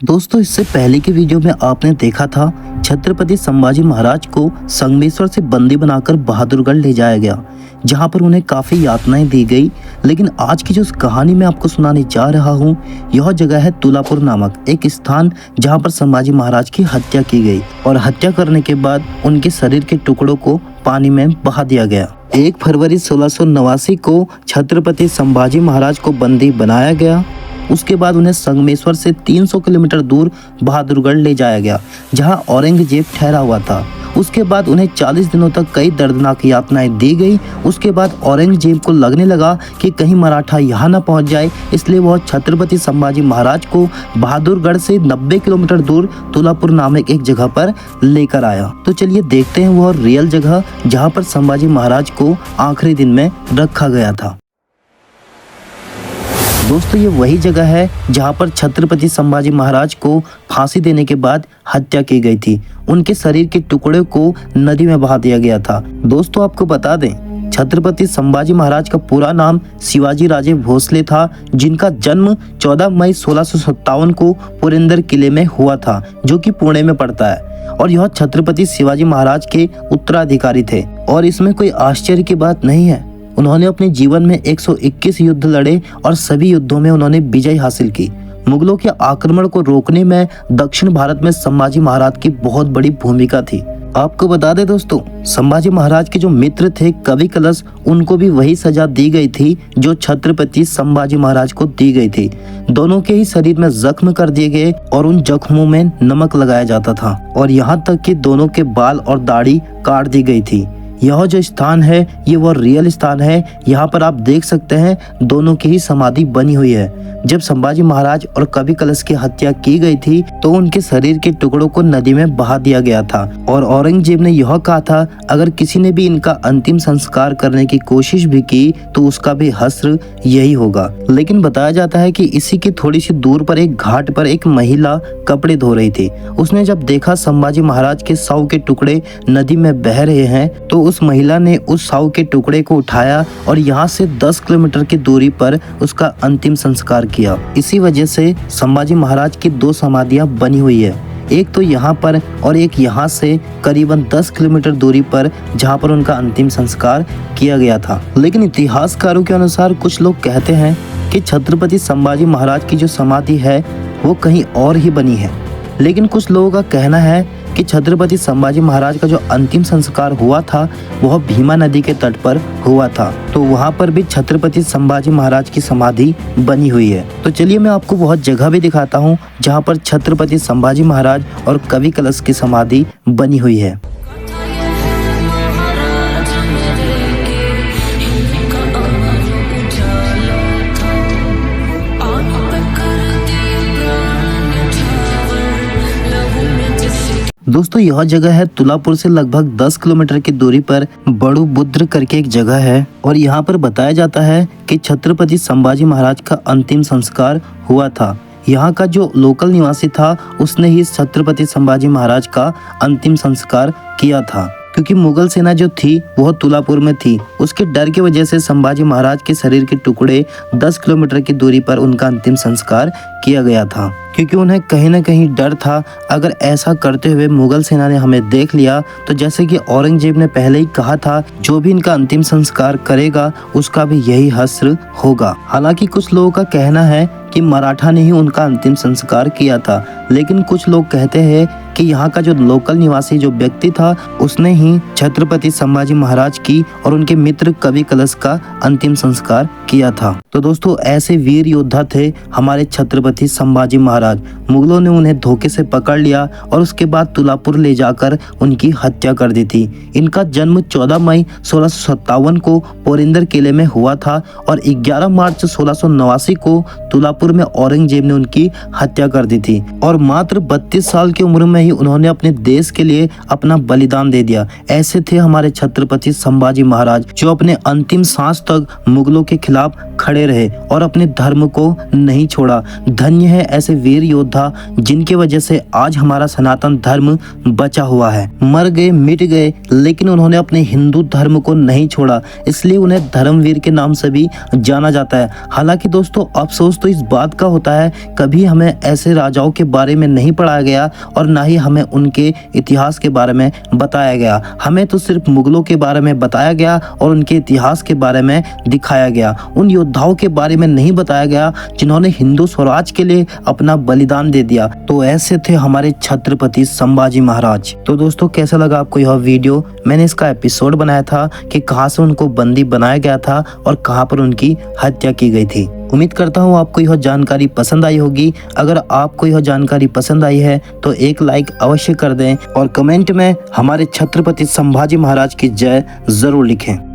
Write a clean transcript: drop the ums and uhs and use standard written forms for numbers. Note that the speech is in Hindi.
दोस्तों, इससे पहले की वीडियो में आपने देखा था छत्रपति संभाजी महाराज को संगमेश्वर से बंदी बनाकर बहादुरगढ़ ले जाया गया, जहां पर उन्हें काफ़ी यातनाएं दी गई। लेकिन आज की जो कहानी मैं आपको सुनाने जा रहा हूं, यह जगह है तुलापुर नामक एक स्थान, जहां पर संभाजी महाराज की हत्या की गई और हत्या करने के बाद उनके शरीर के टुकड़ों को पानी में बहा दिया गया। 1 फरवरी 1689 को छत्रपति संभाजी महाराज को बंदी बनाया गया। उसके बाद उन्हें संगमेश्वर से 300 किलोमीटर दूर बहादुरगढ़ ले जाया गया, जहां औरंगजेब ठहरा हुआ था। उसके बाद उन्हें 40 दिनों तक कई दर्दनाक यातनाएं दी गई। उसके बाद औरंगजेब को लगने लगा कि कहीं मराठा यहाँ न पहुँच जाए, इसलिए वह छत्रपति संभाजी महाराज को बहादुरगढ़ से 90 किलोमीटर दूर तुलापुर नामक एक जगह पर लेकर आया। तो चलिए देखते हैं वह रियल जगह जहाँ पर संभाजी महाराज को आखिरी दिन में रखा गया था। दोस्तों, ये वही जगह है जहां पर छत्रपति संभाजी महाराज को फांसी देने के बाद हत्या की गई थी। उनके शरीर के टुकड़े को नदी में बहा दिया गया था। दोस्तों, आपको बता दें, छत्रपति संभाजी महाराज का पूरा नाम शिवाजी राजे भोसले था, जिनका जन्म 14 मई 1657 को पुरंदर किले में हुआ था, जो कि पुणे में पड़ता है। और यह छत्रपति शिवाजी महाराज के उत्तराधिकारी थे। और इसमें कोई आश्चर्य की बात नहीं है। उन्होंने अपने जीवन में 121 युद्ध लड़े और सभी युद्धों में उन्होंने विजय हासिल की। मुगलों के आक्रमण को रोकने में दक्षिण भारत में संभाजी महाराज की बहुत बड़ी भूमिका थी। आपको बता दें दोस्तों, संभाजी महाराज के जो मित्र थे कवि कलश, उनको भी वही सजा दी गई थी जो छत्रपति संभाजी महाराज को दी गई थी। दोनों के ही शरीर में जख्म कर दिए गए और उन जख्मों में नमक लगाया जाता था, और यहाँ तक कि दोनों के बाल और दाढ़ी काट दी गई थी। यह जो स्थान है ये वो रियल स्थान है। यहाँ पर आप देख सकते हैं दोनों की ही समाधि बनी हुई है। जब संभाजी महाराज और कवि कलश की हत्या की गई थी तो उनके शरीर के टुकड़ों को नदी में बहा दिया गया था, और औरंगजेब ने यह कहा था अगर किसी ने भी इनका अंतिम संस्कार करने की कोशिश भी की तो उसका भी हश्र यही होगा। लेकिन बताया जाता है कि इसी की थोड़ी सी दूर पर एक घाट पर एक महिला कपड़े धो रही थी। उसने जब देखा संभाजी महाराज के शव के टुकड़े नदी में बह रहे हैं तो उस महिला ने उस शव के टुकड़े को उठाया और यहाँ से 10 किलोमीटर की दूरी पर उसका अंतिम संस्कार किया। इसी वजह से संभाजी महाराज की 2 समाधियां बनी हुई है, एक तो यहाँ पर और एक यहाँ से करीबन 10 किलोमीटर दूरी पर, जहाँ पर उनका अंतिम संस्कार किया गया था। लेकिन इतिहासकारों के अनुसार कुछ लोग कहते हैं कि छत्रपति संभाजी महाराज की जो समाधि है वो कहीं और ही बनी है। लेकिन कुछ लोगों का कहना है कि छत्रपति संभाजी महाराज का जो अंतिम संस्कार हुआ था वह भीमा नदी के तट पर हुआ था, तो वहां पर भी छत्रपति संभाजी महाराज की समाधि बनी हुई है। तो चलिए मैं आपको बहुत जगह भी दिखाता हूं जहां पर छत्रपति संभाजी महाराज और कवि कलश की समाधि बनी हुई है। दोस्तों, यह जगह है तुलापुर से लगभग 10 किलोमीटर की दूरी पर बड़ू बुद्र करके एक जगह है, और यहाँ पर बताया जाता है कि छत्रपति संभाजी महाराज का अंतिम संस्कार हुआ था। यहाँ का जो लोकल निवासी था उसने ही छत्रपति संभाजी महाराज का अंतिम संस्कार किया था, क्योंकि मुगल सेना जो थी वह तुलापुर में थी। उसके डर की वजह से संभाजी महाराज के शरीर के टुकड़े 10 किलोमीटर की दूरी पर उनका अंतिम संस्कार किया गया था, क्योंकि उन्हें कहीं न कहीं डर था अगर ऐसा करते हुए मुगल सेना ने हमें देख लिया तो जैसे कि औरंगजेब ने पहले ही कहा था जो भी इनका अंतिम संस्कार करेगा उसका भी यही हश्र होगा। हालांकि कुछ लोगों का कहना है कि मराठा ने ही उनका अंतिम संस्कार किया था, लेकिन कुछ लोग कहते हैं कि यहाँ का जो लोकल निवासी जो व्यक्ति था उसने ही छत्रपति संभाजी महाराज की और उनके मित्र कवि कलश का अंतिम संस्कार किया था। तो दोस्तों, ऐसे वीर योद्धा थे हमारे छत्रपति संभाजी महाराज। मुगलों ने उन्हें धोखे से पकड़ लिया और उसके बाद तुलापुर ले जाकर उनकी हत्या कर दी थी। इनका जन्म 14 मई 1657 को पुरंदर किले में हुआ था और 11 मार्च 1689 को तुलापुर में औरंगजेब ने उनकी हत्या कर दी थी, और मात्र 32 साल की उम्र में ही उन्होंने अपने देश के लिए अपना बलिदान दे दिया। ऐसे थे हमारे छत्रपति संभाजी महाराज, जो अपने अंतिम सांस तक मुगलों के खिलाफ खड़े रहे और अपने धर्म को नहीं छोड़ा। धन्य है ऐसे वीर योद्धा जिनकी वजह से आज हमारा सनातन धर्म बचा हुआ है। मर गए, मिट गए, लेकिन उन्होंने अपने हिंदू धर्म को नहीं छोड़ा, इसलिए उन्हें धर्मवीर के नाम से भी जाना जाता है। हालांकि दोस्तों, अफसोस तो इस बात का होता है, कभी हमें ऐसे राजाओं के बारे में नहीं पढ़ाया गया और ना ही हमें उनके इतिहास के बारे में बताया गया। हमें तो सिर्फ मुगलों के बारे में बताया गया और उनके इतिहास के बारे में दिखाया गया। उन योद्धाओं के बारे में नहीं बताया गया जिन्होंने हिंदू स्वराज के लिए अपना बलिदान दे दिया। तो ऐसे थे हमारे छत्रपति संभाजी महाराज। तो दोस्तों, कैसा लगा आपको यह वीडियो? मैंने इसका एपिसोड बनाया था कि कहां से उनको बंदी बनाया गया था और कहां पर उनकी हत्या की गई थी। उम्मीद करता हूँ आपको यह जानकारी पसंद आई होगी। अगर आपको यह जानकारी पसंद आई है तो एक लाइक अवश्य कर दें और कमेंट में हमारे छत्रपति संभाजी महाराज की जय जरूर लिखें।